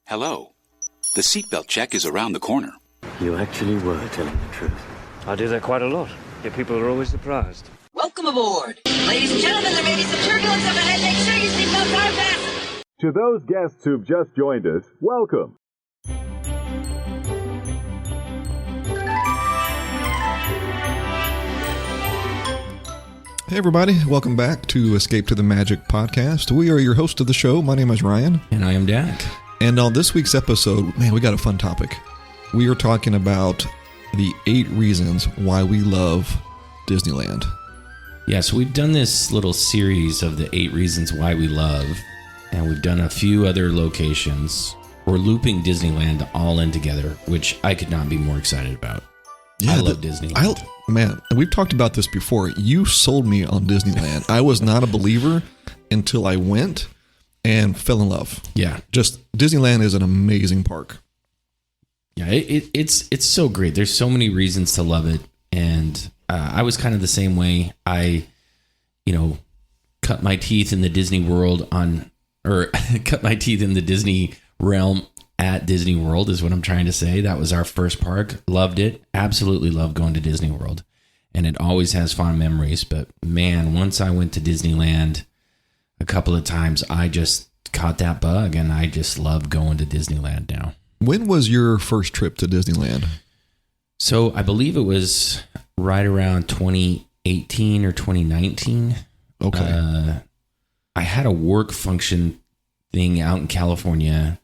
Hello. The seatbelt check is around the corner. You actually were telling the truth. I do that quite a lot. Your people are always surprised. Welcome aboard. Ladies and gentlemen, there may be some turbulence up ahead. Make sure your seatbelts are fastened. To those guests who've just joined us, welcome. Hey everybody, welcome back to Escape to the Magic podcast. We are your host of the show. My name is Ryan. And I am Dak. And on this week's episode, man, we got a fun topic. We are talking about the 8 reasons why we love Disneyland. Yeah, so we've done this little series of the 8 reasons why we love, and we've done a few other locations. We're looping Disneyland all in together, which I could not be more excited about. Yeah, I love Disneyland. Man, we've talked about this before. You sold me on Disneyland. I was not a believer until I went and fell in love. Yeah. Just Disneyland is an amazing park. Yeah, it's so great. There's so many reasons to love it. And I was kind of the same way. I, cut my teeth in the Disney World cut my teeth in the Disney realm at Disney World is what I'm trying to say. That was our first park. Loved it. Absolutely loved going to Disney World. And it always has fond memories. But man, once I went to Disneyland a couple of times, I just caught that bug and I just love going to Disneyland now. When was your first trip to Disneyland? So I believe it was right around 2018 or 2019. Okay. I had a work function thing out in California,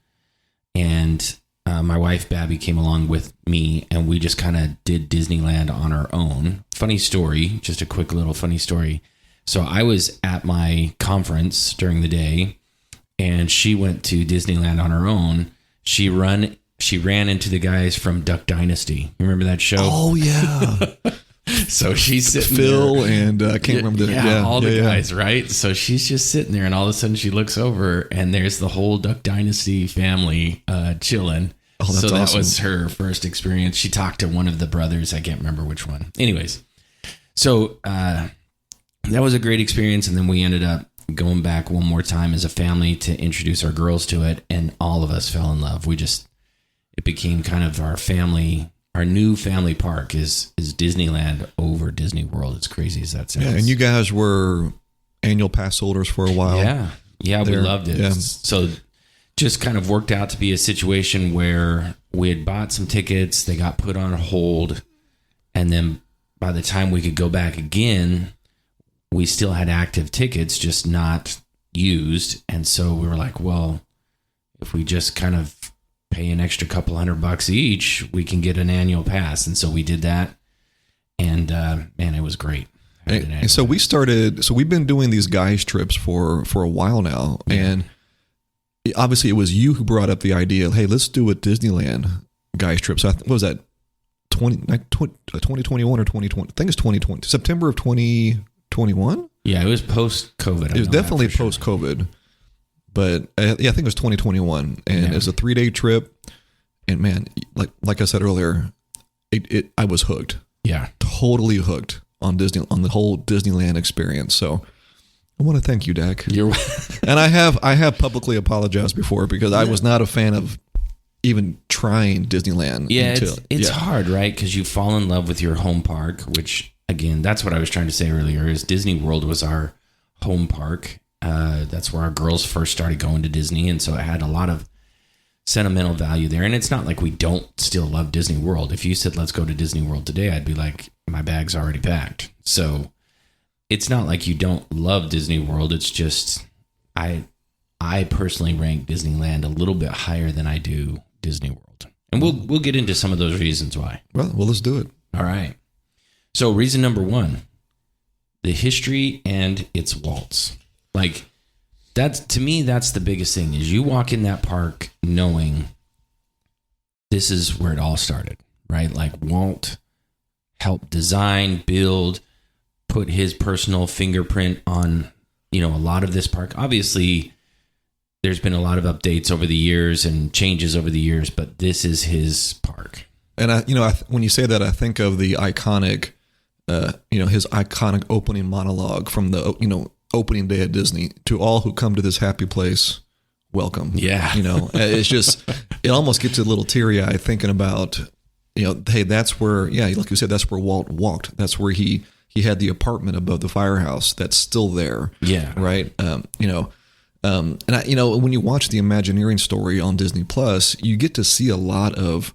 and my wife, Babby, came along with me, and we just kind of did Disneyland on our own. Funny story, just a quick little funny story. So I was at my conference during the day, and she went to Disneyland on her own. She ran into the guys from Duck Dynasty. You remember that show? Oh, yeah. So she's sitting Phil there. and I can't remember the all the guys, right? So she's just sitting there, and all of a sudden she looks over, and there's the whole Duck Dynasty family chilling. Oh, that's so that awesome. was her first experience. She talked to one of the brothers. I can't remember which one. Anyways, so that was a great experience, and then we ended up going back one more time as a family to introduce our girls to it, and all of us fell in love. It became kind of our family. Our new family park is Disneyland over Disney World. As crazy as that sounds. Yeah, and you guys were annual pass holders for a while. Yeah, we loved it. Yeah. So just kind of worked out to be a situation where we had bought some tickets, they got put on hold, and then by the time we could go back again, we still had active tickets, just not used. And so we were like, well, if we just kind of pay an extra couple $100 each, we can get an annual pass. And so we did that. And man, it was great. And so we've been doing these guys trips for a while now. Yeah. And obviously it was you who brought up the idea of, hey, let's do a Disneyland guys trip. So what was that? 2021 or 2020? I think it's 2020, September of 2021. Yeah, it was post-COVID. It was definitely post-COVID. But I think it was 2021, and it was a 3-day trip. And man, like I said earlier, I was hooked. Yeah, totally hooked on the whole Disneyland experience. So I want to thank you, Dak. And I have publicly apologized before because I was not a fan of even trying Disneyland. Yeah, it's hard, right? Because you fall in love with your home park, which again, that's what I was trying to say earlier. Is Disney World was our home park. That's where our girls first started going to Disney. And so it had a lot of sentimental value there. And it's not like we don't still love Disney World. If you said, let's go to Disney World today, I'd be like, my bag's already packed. So it's not like you don't love Disney World. It's just, I personally rank Disneyland a little bit higher than I do Disney World. And we'll get into some of those reasons why. Well, let's do it. All right. So reason number 1, the history and its waltz. Like, to me, that's the biggest thing, is you walk in that park knowing this is where it all started, right? Like, Walt helped design, build, put his personal fingerprint on, a lot of this park. Obviously, there's been a lot of updates over the years and changes over the years, but this is his park. And when you say that, I think of the iconic, his iconic opening monologue from the, opening day at Disney. To all who come to this happy place, welcome. Yeah. It's just, it almost gets a little teary eyed thinking about, hey, that's where, like you said, that's where Walt walked. That's where he had the apartment above the firehouse that's still there. Yeah. Right. And when you watch the Imagineering story on Disney Plus, you get to see a lot of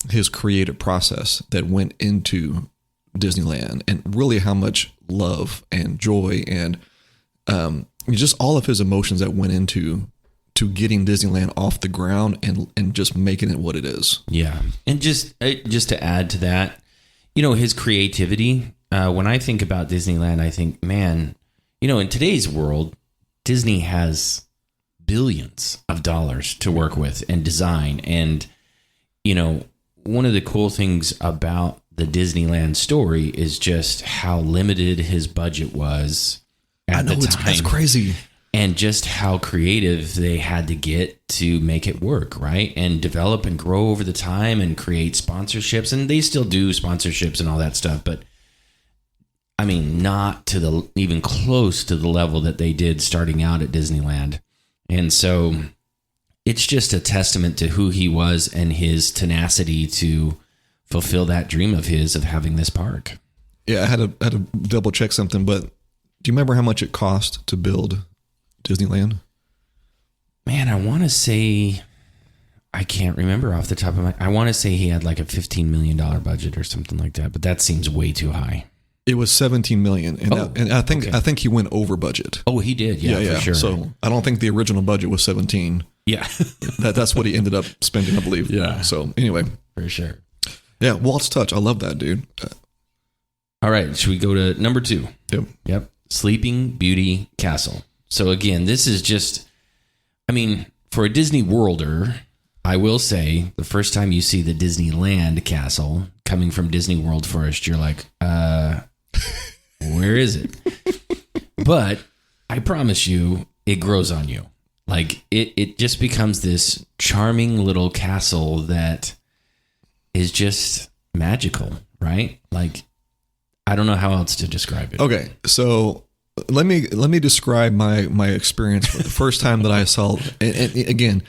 his creative process that went into Disneyland, and really how much love and joy and just all of his emotions that went into getting Disneyland off the ground and just making it what it is. Yeah. And just to add to that, his creativity, when I think about Disneyland, I think, man, in today's world, Disney has billions of dollars to work with and design. And, one of the cool things about the Disneyland story is just how limited his budget was at the time. That's crazy. And just how creative they had to get to make it work, right? And develop and grow over the time and create sponsorships. And they still do sponsorships and all that stuff. But, I mean, not to even close to the level that they did starting out at Disneyland. And so it's just a testament to who he was and his tenacity to fulfill that dream of his of having this park. Yeah, I had to double check something, but do you remember how much it cost to build Disneyland? Man, I want to say, I can't remember off the top of my, I want to say he had like a $15 million budget or something like that, but that seems way too high. It was $17 million, and I think he went over budget. Oh, he did, yeah, for sure. So I don't think the original budget was 17. Yeah, that's what he ended up spending, I believe. Yeah. So anyway, for sure. Yeah, Walt's touch. I love that, dude. All right, should we go to number 2? Yep. Sleeping Beauty Castle. So again, this is just, I mean, for a Disney Worlder, I will say the first time you see the Disneyland castle coming from Disney World first, you're like, where is it? But I promise you, it grows on you. Like it just becomes this charming little castle that is just magical, right? Like, I don't know how else to describe it. Okay, so let me describe my experience for the first time that I saw. And again,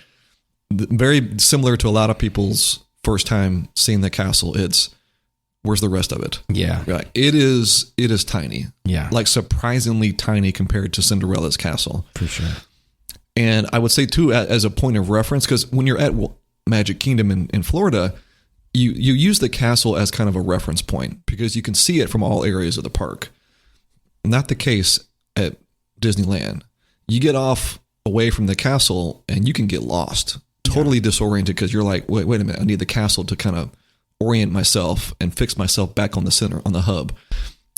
very similar to a lot of people's first time seeing the castle. It's where's the rest of it? Yeah, right. It is tiny. Yeah, like surprisingly tiny compared to Cinderella's castle, for sure. And I would say too, as a point of reference, because when you're at Magic Kingdom in Florida, you use the castle as kind of a reference point because you can see it from all areas of the park. Not the case at Disneyland. You get off away from the castle and you can get lost, totally disoriented because you're like, wait a minute, I need the castle to kind of orient myself and fix myself back on the center, on the hub.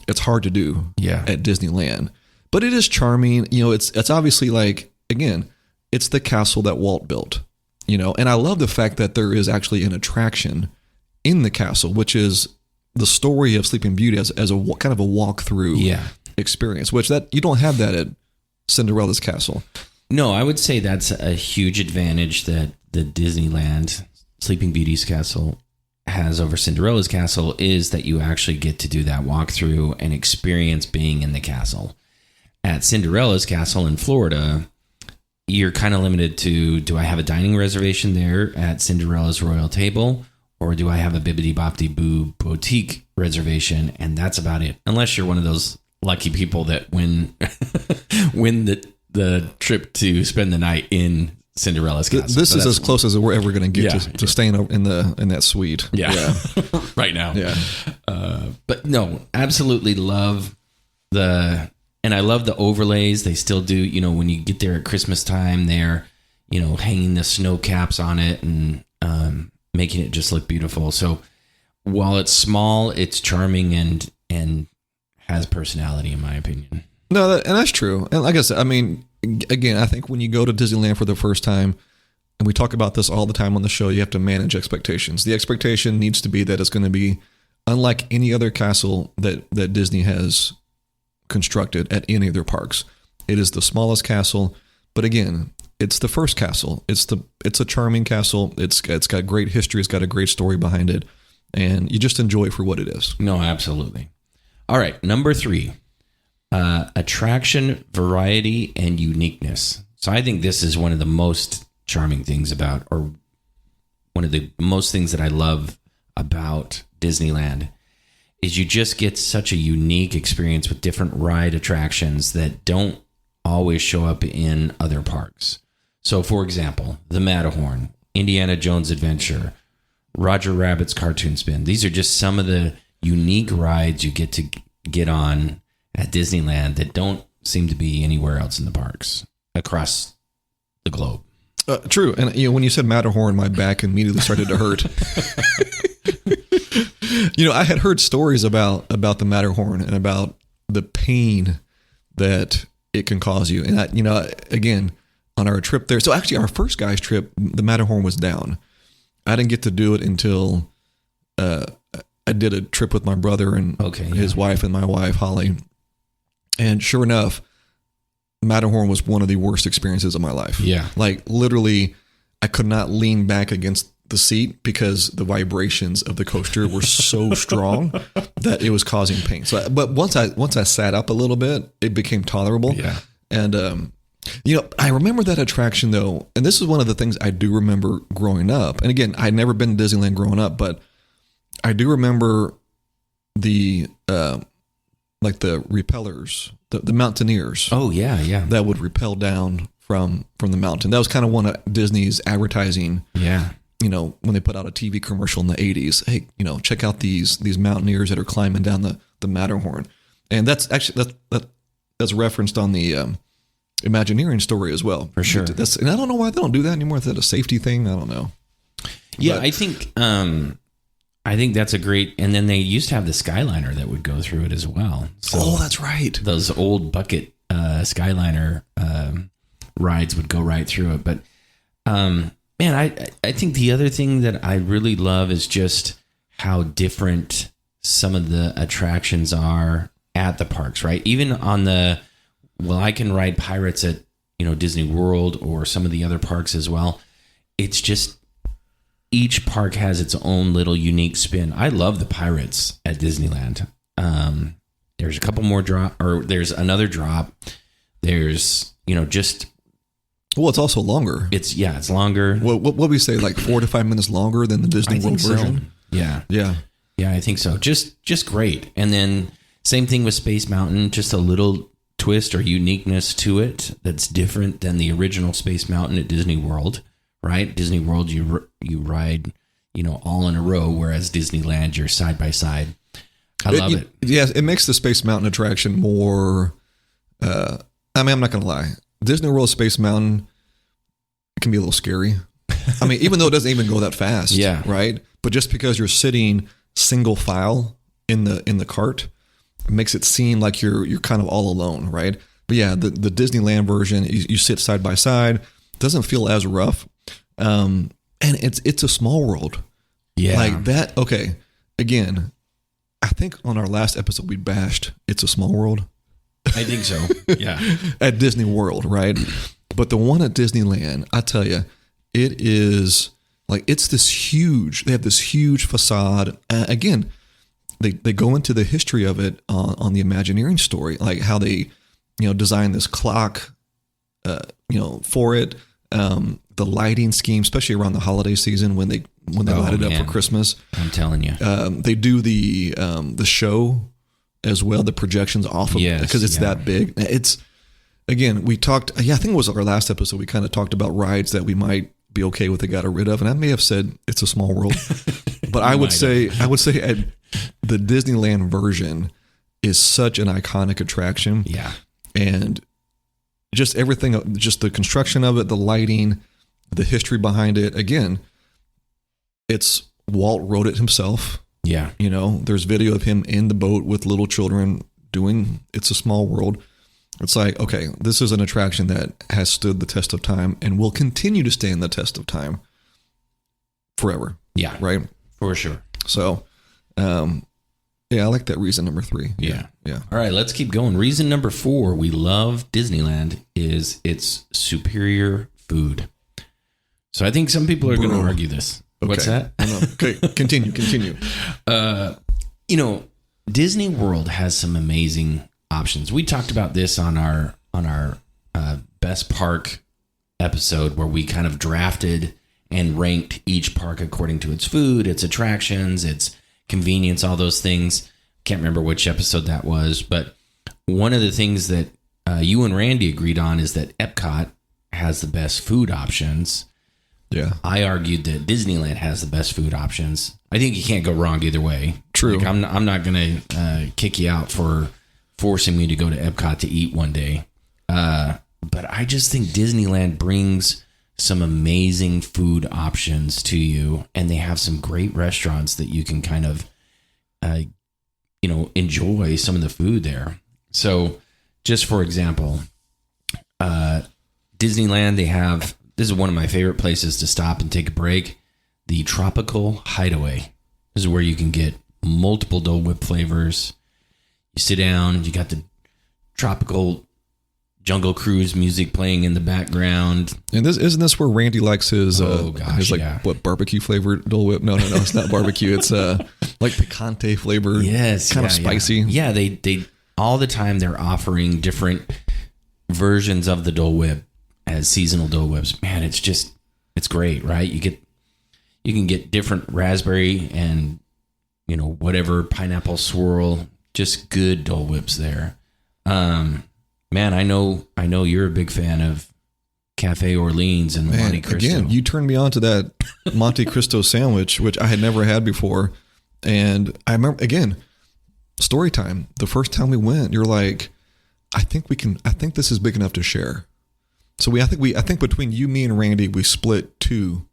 It's hard to do at Disneyland, but it is charming. It's obviously like, again, it's the castle that Walt built, and I love the fact that there is actually an attraction in the castle, which is the story of Sleeping Beauty as a kind of a walkthrough experience, which that you don't have that at Cinderella's castle. No, I would say that's a huge advantage that the Disneyland Sleeping Beauty's castle has over Cinderella's castle is that you actually get to do that walkthrough and experience being in the castle. At Cinderella's castle in Florida, you're kind of limited to, do I have a dining reservation there at Cinderella's Royal Table, or do I have a Bibbidi Bobbidi Boo boutique reservation? And that's about it. Unless you're one of those lucky people that win the trip to spend the night in Cinderella's castle. This is as close as we're ever going to get to staying in that suite. Yeah. Right now. Yeah. But no, absolutely love and I love the overlays. They still do, when you get there at Christmas time, they're, hanging the snow caps on it and making it just look beautiful. So while it's small, it's charming and has personality, in my opinion. No, and that's true. And like I said, I mean, again, I think when you go to Disneyland for the first time, and we talk about this all the time on the show, you have to manage expectations. The expectation needs to be that it's going to be unlike any other castle that Disney has constructed at any of their parks. It is the smallest castle, but again, it's the first castle. It's a charming castle. It's got great history. It's got a great story behind it, and you just enjoy it for what it is. No, absolutely. All right, number 3, attraction, variety, and uniqueness. So I think this is one of the most charming things about, or one of the most things that I love about Disneyland, is you just get such a unique experience with different ride attractions that don't always show up in other parks. So, for example, the Matterhorn, Indiana Jones Adventure, Roger Rabbit's Cartoon Spin. These are just some of the unique rides you get to get on at Disneyland that don't seem to be anywhere else in the parks across the globe. True. And when you said Matterhorn, my back immediately started to hurt. I had heard stories about the Matterhorn and about the pain that it can cause you. And again, on our trip there, so actually our first guy's trip, the Matterhorn was down. I didn't get to do it until I did a trip with my brother and his wife and my wife, Holly. And sure enough, Matterhorn was one of the worst experiences of my life. Yeah. Like literally, I could not lean back against the seat because the vibrations of the coaster were so strong that it was causing pain. So, but once I sat up a little bit, it became tolerable. Yeah. And, I remember that attraction though. And this is one of the things I do remember growing up. And again, I'd never been to Disneyland growing up, but I do remember the, like the repellers, the mountaineers. Oh yeah. Yeah. That would rappel down from the mountain. That was kind of one of Disney's advertising. Yeah. When they put out a TV commercial in the 80s, hey, check out these mountaineers that are climbing down the Matterhorn. And that's actually, that's referenced on the Imagineering story as well. For sure. And I don't know why they don't do that anymore. Is that a safety thing? I don't know. Yeah, but I think that's a great, and then they used to have the Skyliner that would go through it as well. So that's right. Those old bucket Skyliner rides would go right through it. But man, I think the other thing that I really love is just how different some of the attractions are at the parks, right? Even on I can ride Pirates at, Disney World or some of the other parks as well. It's just, each park has its own little unique spin. I love the Pirates at Disneyland. There's a couple more there's another drop. There's, just. Well, it's also longer. It's longer. What we say, like 4 to 5 minutes longer than the Disney World version? Yeah. Yeah. Yeah, I think so. Just great. And then same thing with Space Mountain, just a little twist or uniqueness to it that's different than the original Space Mountain at Disney World, right? Disney World, you ride, all in a row, whereas Disneyland, you're side by side. I love it. Yes, it makes the Space Mountain attraction more, I'm not going to lie. Disney World Space Mountain can be a little scary. Even though it doesn't even go that fast, yeah, right? But just because you're sitting single file in the cart, makes it seem like you're kind of all alone, right? But yeah, the Disneyland version, you sit side by side, doesn't feel as rough, and it's a small world, yeah, like that. Okay, again, I think on our last episode we bashed It's a Small World. I think so, yeah, at Disney World, right? But the one at Disneyland, I tell you, it is like it's this huge. They have this huge facade. Again. They go into the history of it on the Imagineering story, like how they, designed this clock, for it. The lighting scheme, especially around the holiday season when they light it up for Christmas. I'm telling you, they do the show as well, the projections off of it because it's that big. It's again, we talked. Yeah, I think it was our last episode. We kind of talked about rides that we might be okay with. They got rid of, and I may have said It's a Small World, but I would say at the Disneyland version is such an iconic attraction. Yeah. And just everything, just the construction of it, the lighting, the history behind it. Again, it's Walt wrote it himself. Yeah. There's video of him in the boat with little children doing It's a Small World. It's like, okay, this is an attraction that has stood the test of time and will continue to stand the test of time forever. Yeah. Right? For sure. So, I like that reason number 3. Yeah. All right, let's keep going. Reason number 4, we love Disneyland, is its superior food. So I think some people are going to argue this. Okay. What's that? Okay, continue. Disney World has some amazing options. We talked about this on our best park episode where we kind of drafted and ranked each park according to its food, its attractions, its convenience, all those things. Can't remember which episode that was, but one of the things that you and Randy agreed on is that Epcot has the best food options. Yeah. I argued that Disneyland has the best food options. I think you can't go wrong either way. True. Like, I'm not going to kick you out for forcing me to go to Epcot to eat one day. But I just think Disneyland brings some amazing food options to you, and they have some great restaurants that you can kind of, enjoy some of the food there. So just for example, Disneyland, this is one of my favorite places to stop and take a break, the Tropical Hideaway. This is where you can get multiple Dole Whip flavors. You sit down, you got the tropical Jungle Cruise music playing in the background. And isn't this where Randy likes his barbecue flavored Dole Whip? No, it's not barbecue. It's like picante flavored. Yes, kind of spicy. Yeah, they all the time they're offering different versions of the Dole Whip as seasonal Dole Whips. Man, it's great, right? You can get different raspberry and whatever pineapple swirl, just good Dole Whips there. Man, I know you're a big fan of Cafe Orleans and Monte Cristo. Again, you turned me on to that Monte Cristo sandwich, which I had never had before. And I remember, again, story time. The first time we went, you're like, I think this is big enough to share. So I think between you, me, and Randy, we split two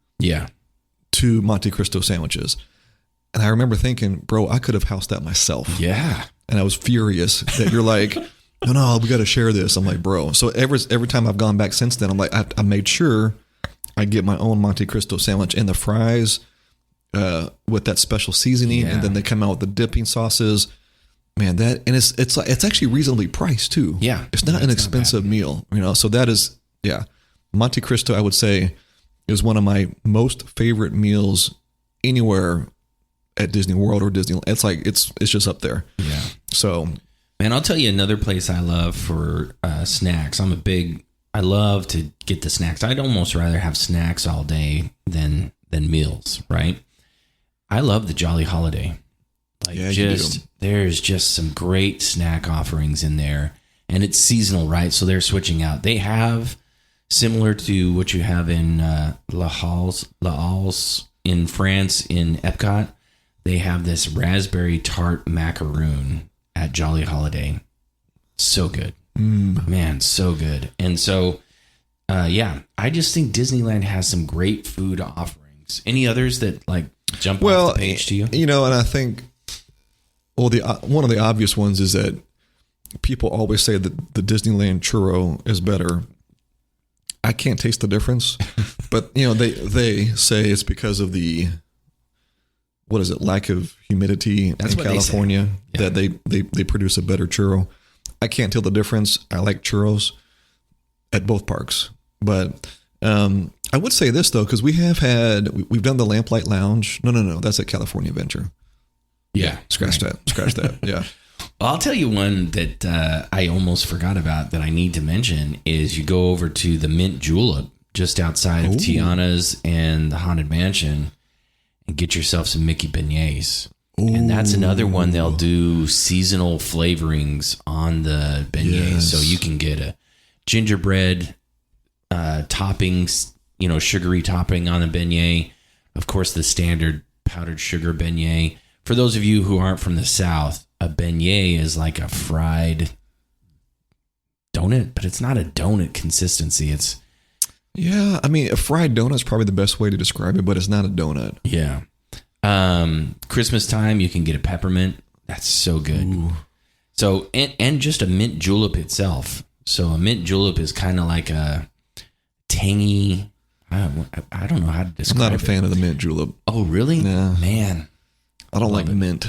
Monte Cristo sandwiches. And I remember thinking, bro, I could have housed that myself. Yeah. And I was furious that you're like, no, we got to share this. I'm like, bro. So every time I've gone back since then, I'm like, I made sure I get my own Monte Cristo sandwich and the fries with that special seasoning, and then they come out with the dipping sauces. Man, it's actually reasonably priced too. Yeah, it's not an expensive meal, So that is, Monte Cristo, I would say, is one of my most favorite meals anywhere at Disney World or Disneyland. It's like it's just up there. Yeah. So. Man, I'll tell you another place I love for snacks. I love to get the snacks. I'd almost rather have snacks all day than meals, right? I love the Jolly Holiday. There's just some great snack offerings in there, and it's seasonal, right? So they're switching out. They have, similar to what you have in La Halles in France in Epcot, they have this raspberry tart macaroon at Jolly Holiday. So good. Man, so good. And so, I just think Disneyland has some great food offerings. Any others that jump off the page to you? And I think, one of the obvious ones is that people always say that the Disneyland churro is better. I can't taste the difference, but they say it's because of the, what is it, lack of humidity in California that they produce a better churro. I can't tell the difference. I like churros at both parks, but I would say this though, because we've done the Lamplight Lounge. No, that's at California Adventure. Yeah, scratch that. Yeah. Well, I'll tell you one that I almost forgot about that I need to mention is you go over to the Mint Julep just outside of Tiana's and the Haunted Mansion and get yourself some Mickey beignets. Ooh. And that's another one they'll do seasonal flavorings on the beignet. Yes. So you can get a gingerbread toppings, sugary topping on a beignet. Of course, the standard powdered sugar beignet. For those of you who aren't from the South, a beignet is like a fried donut, but it's not a donut consistency. It's a fried donut is probably the best way to describe it, but it's not a donut. Yeah. Christmas time, you can get a peppermint. That's so good. Ooh. So, and just a mint julep itself. So a mint julep is kind of like a tangy, I don't know how to describe it. I'm not a fan of the mint julep. Oh, really? No. Man. I don't like mint.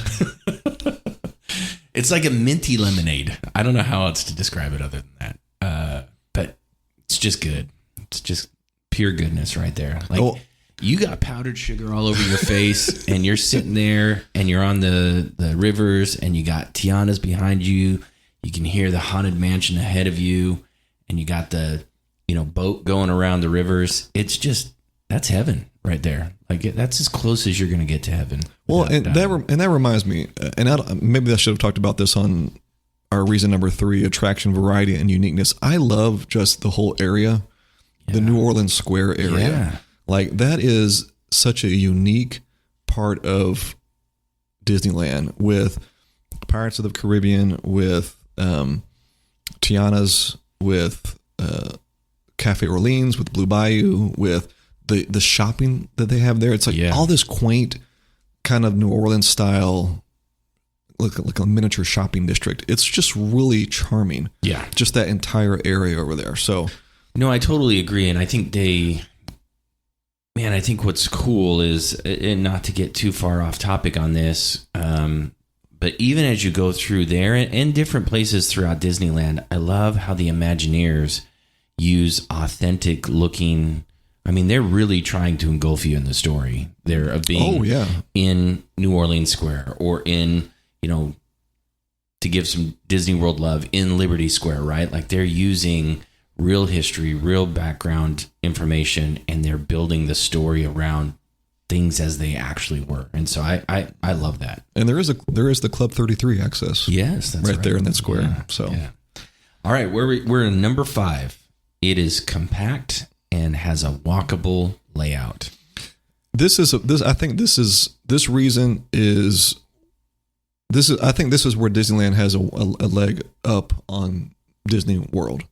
It's like a minty lemonade. I don't know how else to describe it other than that. But it's just good. It's just pure goodness right there. You got powdered sugar all over your face, and you're sitting there, and you're on the rivers, and you got Tiana's behind you. You can hear the Haunted Mansion ahead of you, and you got the boat going around the rivers. That's heaven right there. Like that's as close as you're going to get to heaven. Well, and that reminds me, maybe I should have talked about this on our reason number 3, attraction, variety, and uniqueness. I love just the whole area, the New Orleans Square area. Yeah. Like that is such a unique part of Disneyland, with Pirates of the Caribbean, with Tiana's, with Cafe Orleans, with Blue Bayou, with the shopping that they have there. It's like all this quaint kind of New Orleans style, like a miniature shopping district. It's just really charming. Yeah. Just that entire area over there. So no, I totally agree. And I think I think what's cool is, and not to get too far off topic on this, but even as you go through there and different places throughout Disneyland, I love how the Imagineers use authentic looking. I mean, they're really trying to engulf you in the story. They're of being in New Orleans Square, or in, to give some Disney World love, in Liberty Square, right? Like they're using real history, real background information, and they're building the story around things as they actually were. And so I love that. And there is the Club 33 access. Yes, that's right there in that square. Yeah, so all right, we're in number 5. It is compact and has a walkable layout. I think this is where Disneyland has a leg up on Disney World.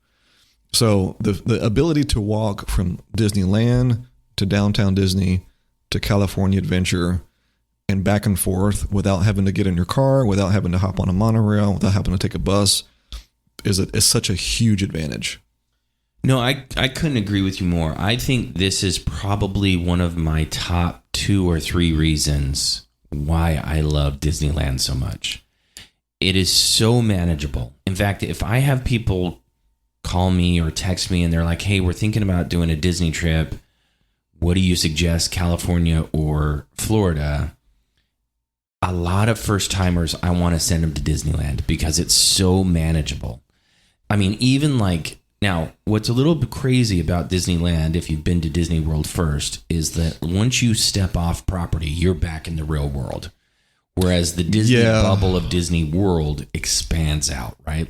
So the ability to walk from Disneyland to downtown Disney to California Adventure and back and forth without having to get in your car, without having to hop on a monorail, without having to take a bus is such a huge advantage. No, I couldn't agree with you more. I think this is probably one of my top 2 or 3 reasons why I love Disneyland so much. It is so manageable. In fact, if I have people call me or text me and they're like, hey, we're thinking about doing a Disney trip, what do you suggest, California or Florida? A lot of first timers, I want to send them to Disneyland because it's so manageable. I mean, even like, now, what's a little bit crazy about Disneyland, if you've been to Disney World first, is that once you step off property, you're back in the real world. Whereas the Disney bubble of Disney World expands out, right?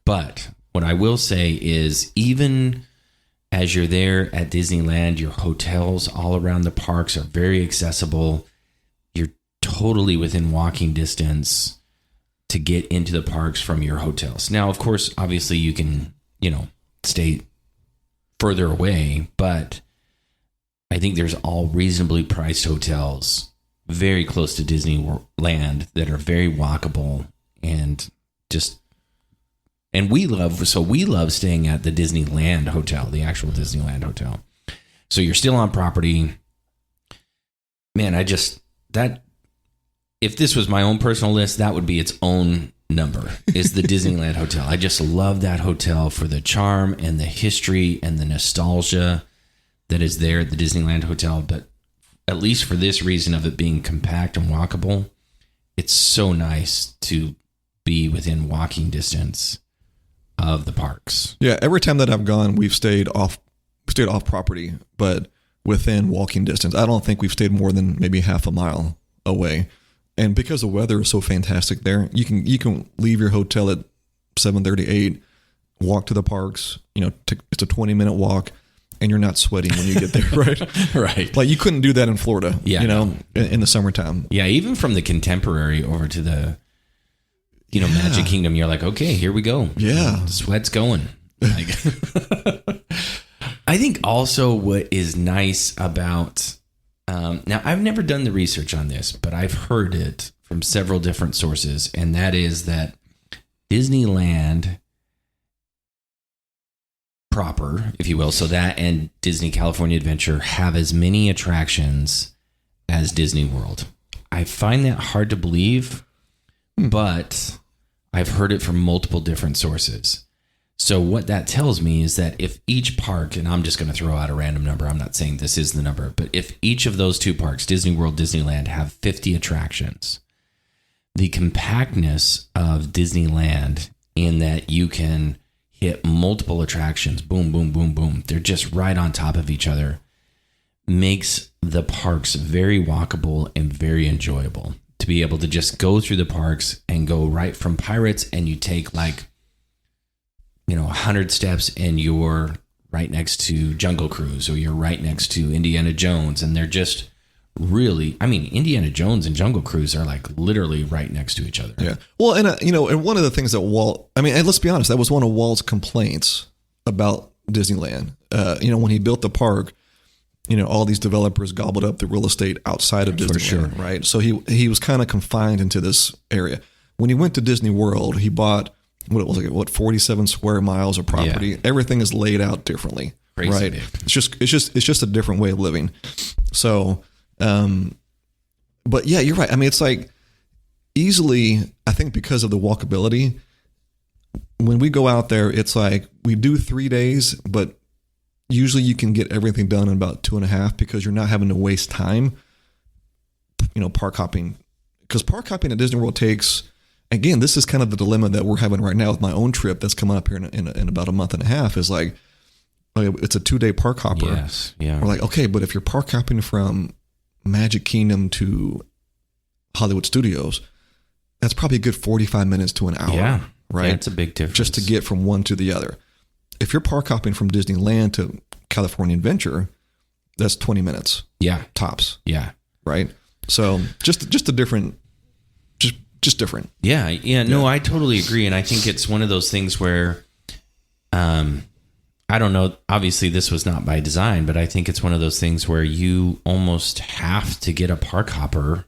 But what I will say is, even as you're there at Disneyland, your hotels all around the parks are very accessible. You're totally within walking distance to get into the parks from your hotels. Now, of course, obviously you can, stay further away, but I think there's all reasonably priced hotels very close to Disneyland that are very walkable and we love staying at the Disneyland Hotel, the actual Disneyland Hotel. So you're still on property. Man, if this was my own personal list, that would be its own number, is the Disneyland Hotel. I just love that hotel for the charm and the history and the nostalgia that is there at the Disneyland Hotel. But at least for this reason of it being compact and walkable, it's so nice to be within walking distance of the parks. Yeah, every time that I've gone, we've stayed off property, but within walking distance. I don't think we've stayed more than maybe half a mile away. And because the weather is so fantastic there, you can leave your hotel at 7:38, walk to the parks. It's a 20-minute walk, and you're not sweating when you get there, right? Right. Like you couldn't do that in Florida. Yeah, in the summertime. Yeah, even from the Contemporary over to the Magic Kingdom, you're like, okay, here we go. Yeah, the sweat's going. I think also what is nice about. Now, I've never done the research on this, but I've heard it from several different sources, and that is that Disneyland proper, if you will, so that and Disney California Adventure have as many attractions as Disney World. I find that hard to believe, but I've heard it from multiple different sources. So what that tells me is that if each park, and I'm just going to throw out a random number, I'm not saying this is the number, but if each of those 2 parks, Disney World, Disneyland, have 50 attractions, the compactness of Disneyland in that you can hit multiple attractions. Boom, boom, boom, boom. They're just right on top of each other. Makes the parks very walkable and very enjoyable. To be able to just go through the parks and go right from Pirates, and you take 100 steps and you're right next to Jungle Cruise, or you're right next to Indiana Jones, and they're just really, Indiana Jones and Jungle Cruise are literally right next to each other. Yeah. Well, and and one of the things that Walt, and let's be honest, that was one of Walt's complaints about Disneyland. When he built the park, all these developers gobbled up the real estate outside of Disneyland, sure. right? So he was kind of confined into this area. When he went to Disney World, he bought 47 square miles of property. Yeah. Everything is laid out differently, Crazy right? Big. It's just a different way of living. So, but yeah, you're right. It's easily, I think because of the walkability, when we go out there, it's we do 3 days, but usually you can get everything done in about 2.5 because you're not having to waste time, park hopping. Because park hopping at Disney World takes, again, this is kind of the dilemma that we're having right now with my own trip that's coming up here in about a month and a half is it's a 2-day park hopper. Yes. Yeah. We're okay, but if you're park hopping from Magic Kingdom to Hollywood Studios, that's probably a good 45 minutes to an hour. Yeah. Right. That's a big difference. Just to get from one to the other. If you're park hopping from Disneyland to California Adventure, that's 20 minutes. Yeah. Tops. Yeah. Right. So just a different, just different. Yeah. No, I totally agree. And I think it's one of those things where, I don't know, obviously this was not by design, but I think it's one of those things where you almost have to get a park hopper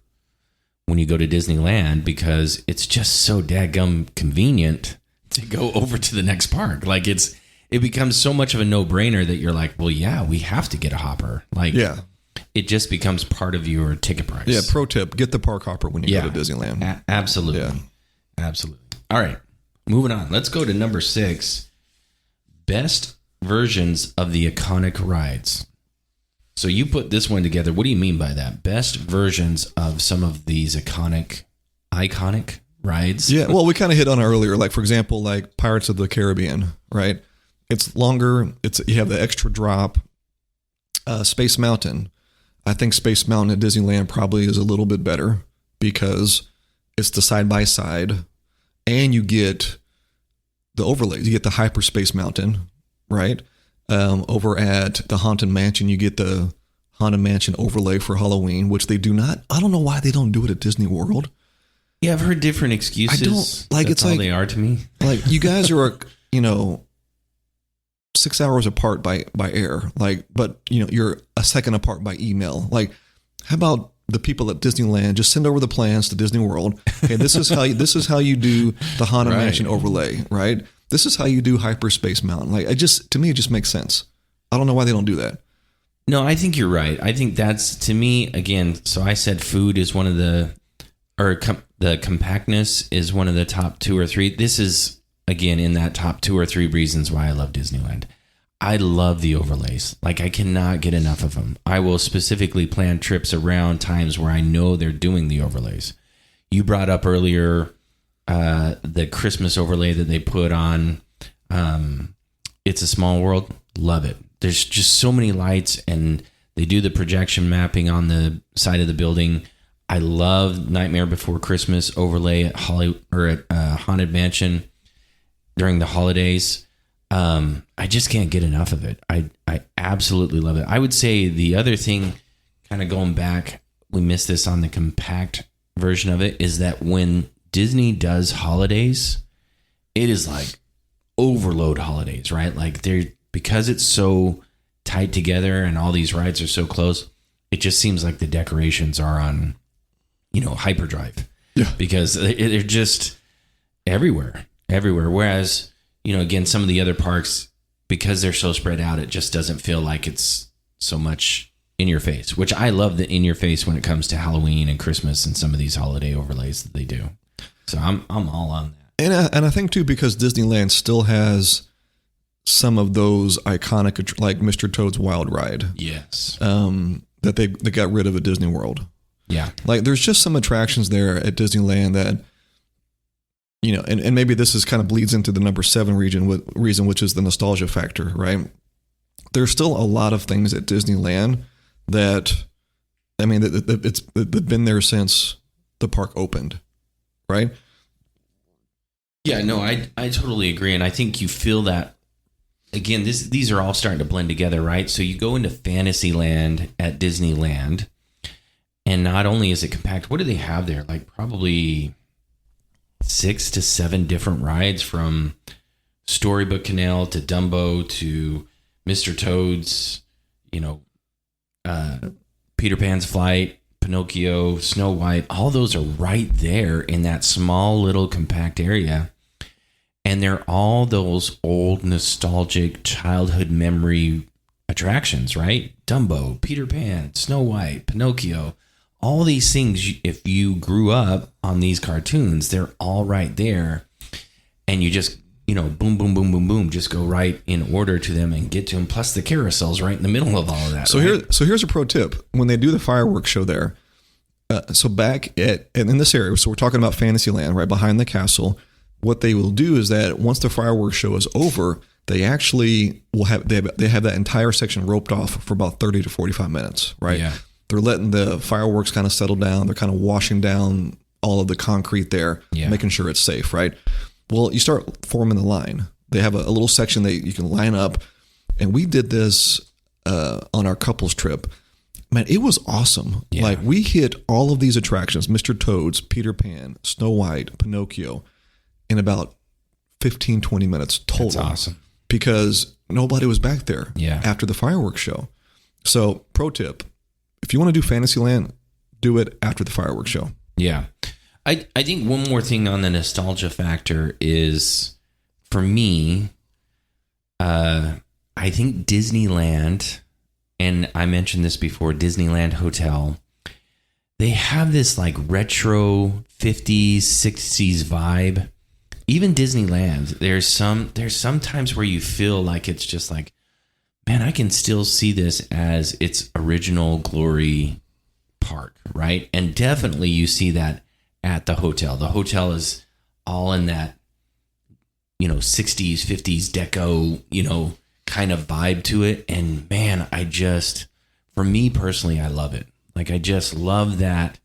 when you go to Disneyland because it's just so dadgum convenient to go over to the next park. It becomes so much of a no-brainer that you're well, yeah, we have to get a hopper. It just becomes part of your ticket price. Yeah, pro tip, get the park hopper when you go to Disneyland. Absolutely. Yeah. Absolutely. All right, moving on. Let's go to number 6, best versions of the iconic rides. So you put this one together. What do you mean by that? Best versions of some of these iconic rides? Yeah, well, we kind of hit on it earlier. For example, Pirates of the Caribbean, right? It's longer. You have the extra drop. Space Mountain. I think Space Mountain at Disneyland probably is a little bit better because it's the side-by-side and you get the overlays. You get the Hyperspace Mountain, right? Over at the Haunted Mansion, you get the Haunted Mansion overlay for Halloween, which they do not. I don't know why they don't do it at Disney World. Yeah, I've heard different excuses. That's it's all they are to me. You guys are, 6 hours apart by air, but you're a second apart by email. How about the people at Disneyland just send over the plans to Disney World? Okay, this is how you do the Haunted Mansion overlay, right? This is how you do Hyperspace Mountain. To me, it just makes sense. I don't know why they don't do that. No, I think you're right. I think that's, to me, again, so I said food is one of the compactness is one of the top 2 or 3. This is, again, in that top 2 or 3 reasons why I love Disneyland. I love the overlays. I cannot get enough of them. I will specifically plan trips around times where I know they're doing the overlays. You brought up earlier the Christmas overlay that they put on It's a Small World. Love it. There's just so many lights, and they do the projection mapping on the side of the building. I love Nightmare Before Christmas overlay at Haunted Mansion during the holidays. I just can't get enough of it. I absolutely love it. I would say the other thing, kind of going back, we missed this on the compact version of it, is that when Disney does holidays, it is overload holidays, right? Because it's so tied together and all these rides are so close, it just seems like the decorations are on, hyperdrive. Yeah. Because they're just everywhere. Whereas, again, some of the other parks, because they're so spread out, it just doesn't feel like it's so much in your face, which I love the in your face when it comes to Halloween and Christmas and some of these holiday overlays that they do. So I'm all on that. And I think too, because Disneyland still has some of those iconic, like Mr. Toad's Wild Ride. Yes. That they got rid of at Disney World. Yeah. There's just some attractions there at Disneyland that and maybe this is kind of bleeds into the number 7 reason, which is the nostalgia factor, right? There's still a lot of things at Disneyland that, I mean, it's been there since the park opened, right? Yeah, no, I totally agree. And I think you feel that, again, these are all starting to blend together, right? So you go into Fantasyland at Disneyland, and not only is it compact, what do they have there? Like probably 6 to 7 different rides, from Storybook Canal to Dumbo to Mr. Toad's, Peter Pan's Flight, Pinocchio, Snow White. All those are right there in that small little compact area. And they're all those old nostalgic childhood memory attractions, right? Dumbo, Peter Pan, Snow White, Pinocchio, all these things. If you grew up on these cartoons, they're all right there. And you just, boom, boom, boom, boom, boom, just go right in order to them and get to them. Plus the carousel's right in the middle of all of that. So here's a pro tip. When they do the fireworks show there, so back in this area, so we're talking about Fantasyland, right behind the castle. What they will do is that once the fireworks show is over, they actually will have that entire section roped off for about 30 to 45 minutes, right? Yeah. They're letting the fireworks kind of settle down. They're kind of washing down all of the concrete there, making sure it's safe, right? Well, you start forming the line. They have a little section that you can line up, and we did this on our couples trip. Man, it was awesome. Yeah. Like, we hit all of these attractions, Mr. Toad's, Peter Pan, Snow White, Pinocchio, in about 15, 20 minutes total. That's awesome. Because nobody was back there after the fireworks show. So, pro tip, if you want to do Fantasyland, do it after the fireworks show. Yeah. I think one more thing on the nostalgia factor is, for me, I think Disneyland, and I mentioned this before, Disneyland Hotel, they have this like retro 50s, 60s vibe. Even Disneyland, there's some times where you feel like it's just like, man, I can still see this as its original glory park, right? And definitely you see that at the hotel. The hotel is all in that, 60s, 50s deco, kind of vibe to it. And man, for me personally, I love it. Like, I just love that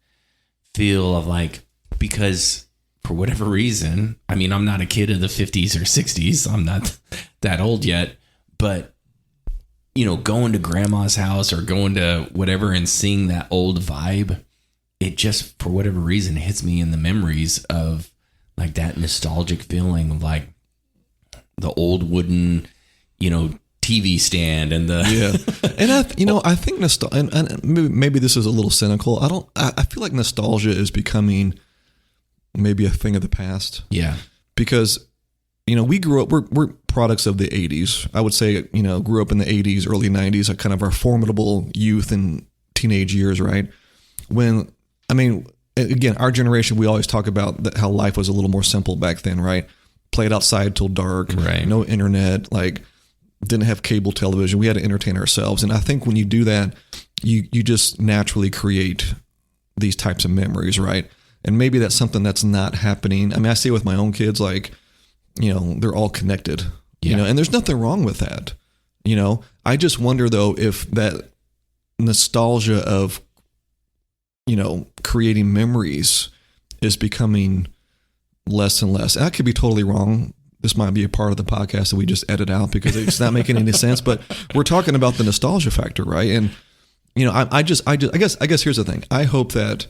feel of like, because for whatever reason, I mean, I'm not a kid of the 50s or 60s. I'm not that old yet, but going to grandma's house or going to whatever and seeing that old vibe, it just, for whatever reason, hits me in the memories of like that nostalgic feeling of like the old wooden, TV stand and and I think and maybe this is a little cynical. I feel like nostalgia is becoming maybe a thing of the past. Yeah. Because, we grew up, we're products of the 80s. I would say, grew up in the 80s, early 90s, kind of our formidable youth and teenage years, right? Again, our generation, we always talk about how life was a little more simple back then, right? Played outside till dark, right? No internet, like didn't have cable television. We had to entertain ourselves. And I think when you do that, you just naturally create these types of memories, right? And maybe that's something that's not happening. I mean, I see it with my own kids, like, they're all connected, and there's nothing wrong with that. I just wonder though, if that nostalgia of, creating memories is becoming less and less. And I could be totally wrong. This might be a part of the podcast that we just edit out because it's not making any sense, but we're talking about the nostalgia factor, right? And, I guess here's the thing. I hope that,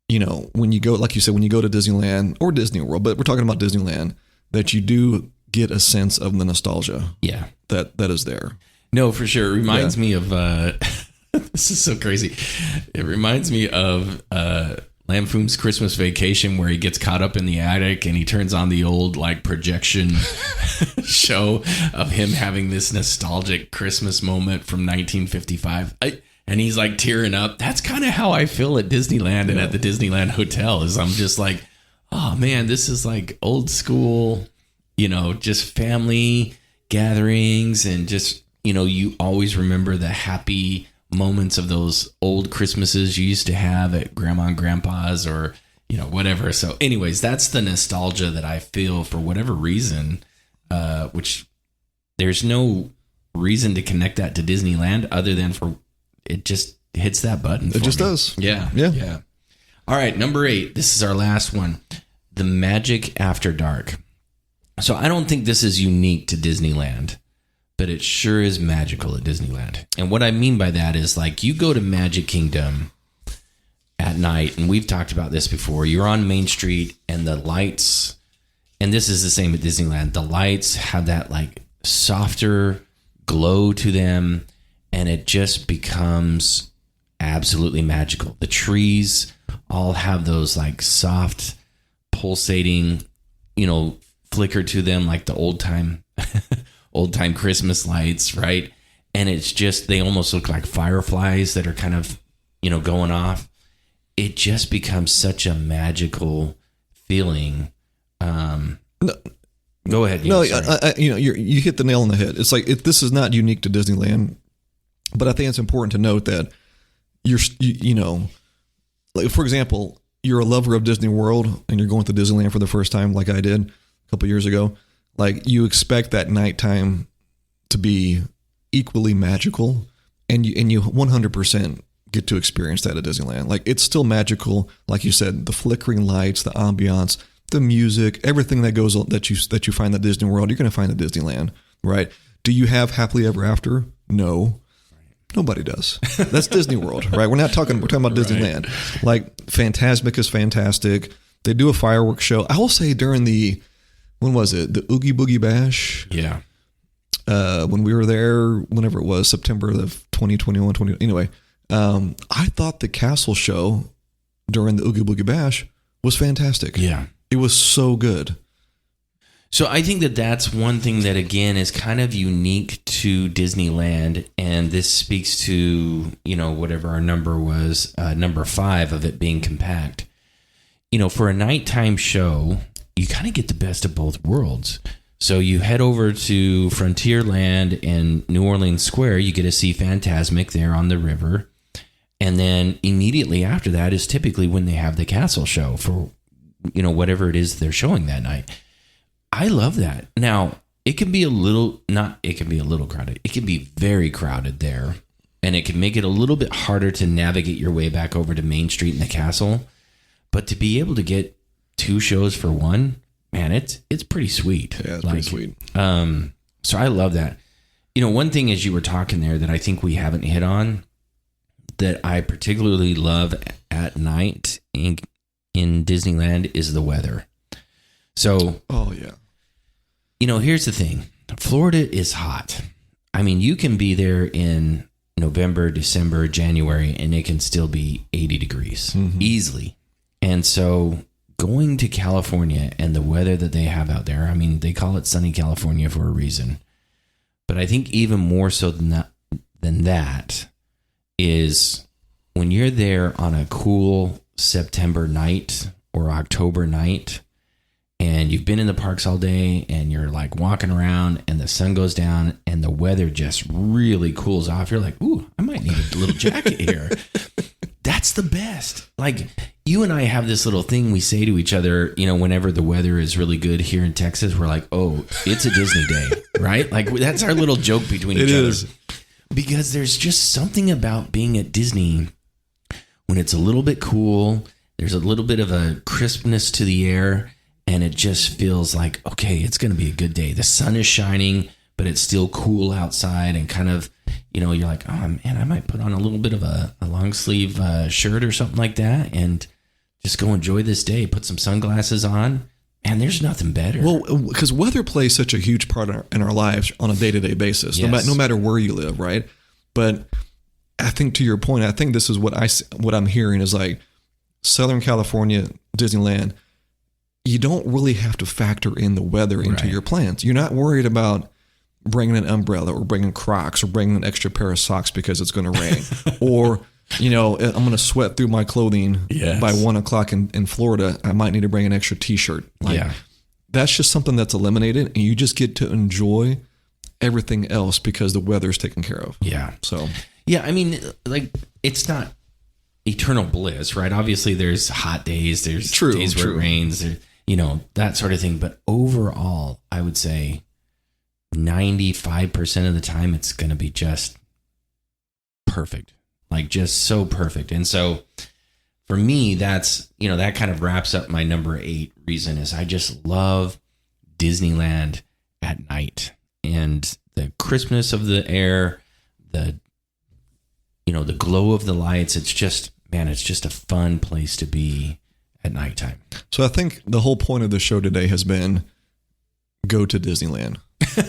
when you go, like you said, when you go to Disneyland or Disney World, but we're talking about Disneyland, that you do get a sense of the nostalgia. Yeah. That is there. No, for sure. It reminds me of, this is so crazy. It reminds me of Lampoon's Christmas Vacation, where he gets caught up in the attic and he turns on the old like projection show of him having this nostalgic Christmas moment from 1955. And he's like tearing up. That's kind of how I feel at Disneyland and at the Disneyland Hotel. Is I'm just like, oh man, this is like old school, just family gatherings, and just, you always remember the happy moments of those old Christmases you used to have at grandma and grandpa's, or, whatever. So anyways, that's the nostalgia that I feel for whatever reason, which there's no reason to connect that to Disneyland other than for it just hits that button. It just me. does. Yeah. All right. Number 8. This is our last one. The Magic After Dark. So I don't think this is unique to Disneyland, but it sure is magical at Disneyland. And what I mean by that is like you go to Magic Kingdom at night, and we've talked about this before. You're on Main Street and the lights, and this is the same at Disneyland. The lights have that like softer glow to them, and it just becomes absolutely magical. The trees all have those like soft pulsating, flicker to them like the old time Christmas lights, right? And it's just, they almost look like fireflies that are kind of, going off. It just becomes such a magical feeling. Go ahead. You hit the nail on the head. It's like, this is not unique to Disneyland, but I think it's important to note that like for example, you're a lover of Disney World and you're going to Disneyland for the first time, like I did a couple years ago. Like you expect that nighttime to be equally magical, and you 100% get to experience that at Disneyland. Like it's still magical, like you said, the flickering lights, the ambiance, the music, everything that goes that you find at Disney World, you're going to find at Disneyland, right? Do you have happily ever after? No. Nobody does. That's Disney World, right? We're talking about Disneyland. Right. Like Fantasmic is fantastic. They do a fireworks show. I will say during when was it? The Oogie Boogie Bash. Yeah. When we were there, whenever it was, September of 2021, anyway, I thought the castle show during the Oogie Boogie Bash was fantastic. Yeah. It was so good. So I think that's one thing that, again, is kind of unique to Disneyland. And this speaks to, whatever our number was, number 5 of it being compact. For a nighttime show, you kind of get the best of both worlds. So you head over to Frontierland and New Orleans Square, you get to see Fantasmic there on the river. And then immediately after that is typically when they have the castle show for, whatever it is they're showing that night. I love that. Now, it can be crowded. It can be very crowded there. And it can make it a little bit harder to navigate your way back over to Main Street and the castle. But to be able to get 2 shows for one, man, it's pretty sweet. Yeah, it's pretty sweet. So I love that. One thing as you were talking there that I think we haven't hit on that I particularly love at night in Disneyland is the weather. So, oh yeah. Here's the thing. Florida is hot. I mean, you can be there in November, December, January, and it can still be 80 degrees easily. And so going to California and the weather that they have out there, I mean, they call it sunny California for a reason. But I think even more so than that is when you're there on a cool September night or October night, and you've been in the parks all day and you're like walking around and the sun goes down and the weather just really cools off. You're like, ooh, I might need a little jacket here. That's the best. Like you and I have this little thing we say to each other, whenever the weather is really good here in Texas, we're like, oh, it's a Disney day, right? Like that's our little joke between each other. It is. Because there's just something about being at Disney when it's a little bit cool, there's a little bit of a crispness to the air, and it just feels like, okay, it's going to be a good day. The sun is shining, but it's still cool outside and kind of, you're like, oh, man, I might put on a little bit of a long sleeve shirt or something like that and just go enjoy this day. Put some sunglasses on, and there's nothing better. Well, because weather plays such a huge part in our lives on a day-to-day basis, yes. no matter where you live, right? But I think to your point, I think this is what I'm hearing is like Southern California, Disneyland, you don't really have to factor in the weather into your plans. You're not worried about bringing an umbrella or bringing Crocs or bringing an extra pair of socks because it's going to rain. Or, I'm going to sweat through my clothing by 1 o'clock in Florida. I might need to bring an extra t-shirt. That's just something that's eliminated, and you just get to enjoy everything else because the weather's taken care of. Yeah. So, yeah, I mean, like, it's not eternal bliss, right? Obviously, there's hot days, there's True, days where true. it rains, that sort of thing. But overall, I would say 95% of the time, it's going to be just perfect, like just so perfect. And so for me, that's, that kind of wraps up my number 8 reason is I just love Disneyland at night and the crispness of the air, the glow of the lights. It's just a fun place to be at nighttime. So I think the whole point of the show today has been go to Disneyland.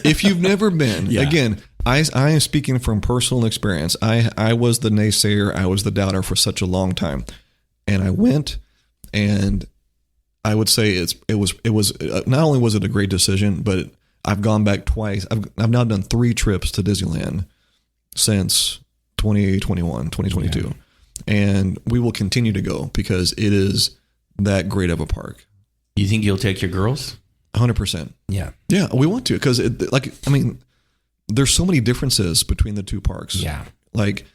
If you've never been, Yeah. again, I am speaking from personal experience. I was the naysayer. I was the doubter for such a long time. And I went, and I would say it was not only was it a great decision, but I've gone back twice. I've now done 3 trips to Disneyland since 2022. Yeah. And we will continue to go because it is that great of a park. You think you'll take your girls? 100%. Yeah. Yeah, we want to because there's so many differences between the two parks. Yeah. Like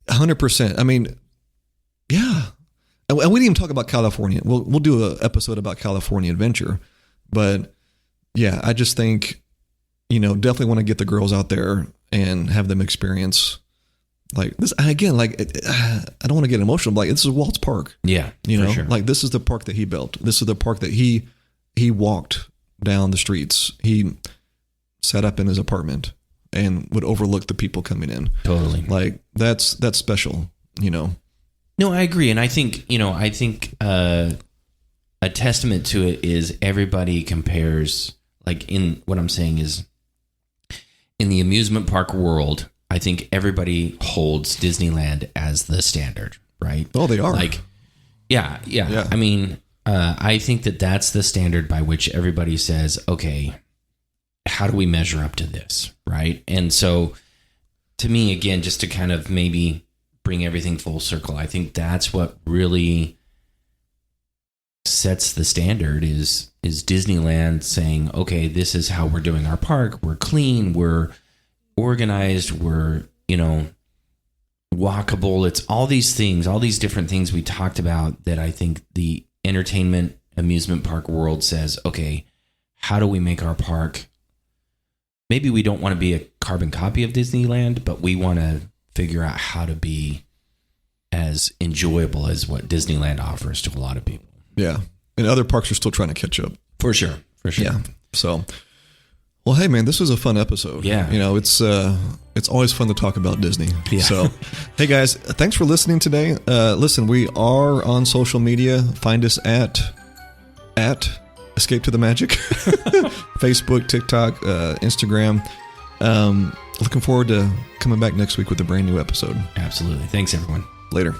100%. I mean, yeah. And we didn't even talk about California. We'll do an episode about California Adventure. But yeah, I just think, definitely want to get the girls out there and have them experience like this. Again, like I don't want to get emotional, but like this is Walt's park. Yeah. For sure. Like this is the park that he built. This is the park that he walked down the streets. He sat up in his apartment and would overlook the people coming in. Totally. Like that's special, No, I agree. And I think, a testament to it is everybody compares, like in what I'm saying is in the amusement park world, I think everybody holds Disneyland as the standard, right? Oh, they are. Like, yeah. I mean, I think that's the standard by which everybody says, okay, how do we measure up to this, right? And so to me, again, just to kind of maybe bring everything full circle, I think that's what really sets the standard is Disneyland saying, okay, this is how we're doing our park. We're clean, we're organized, we're, walkable. It's all these things, all these different things we talked about that I think the entertainment amusement park world says, okay, how do we make our park? Maybe we don't want to be a carbon copy of Disneyland, but we want to figure out how to be as enjoyable as what Disneyland offers to a lot of people. Yeah. And other parks are still trying to catch up. For sure. Yeah. So, well, hey man, this was a fun episode. Yeah. It's always fun to talk about Disney. Yeah. So, hey guys, thanks for listening today. Listen, we are on social media. Find us at Escape to the Magic, Facebook, TikTok, Instagram. Looking forward to coming back next week with a brand new episode. Absolutely. Thanks, everyone. Later.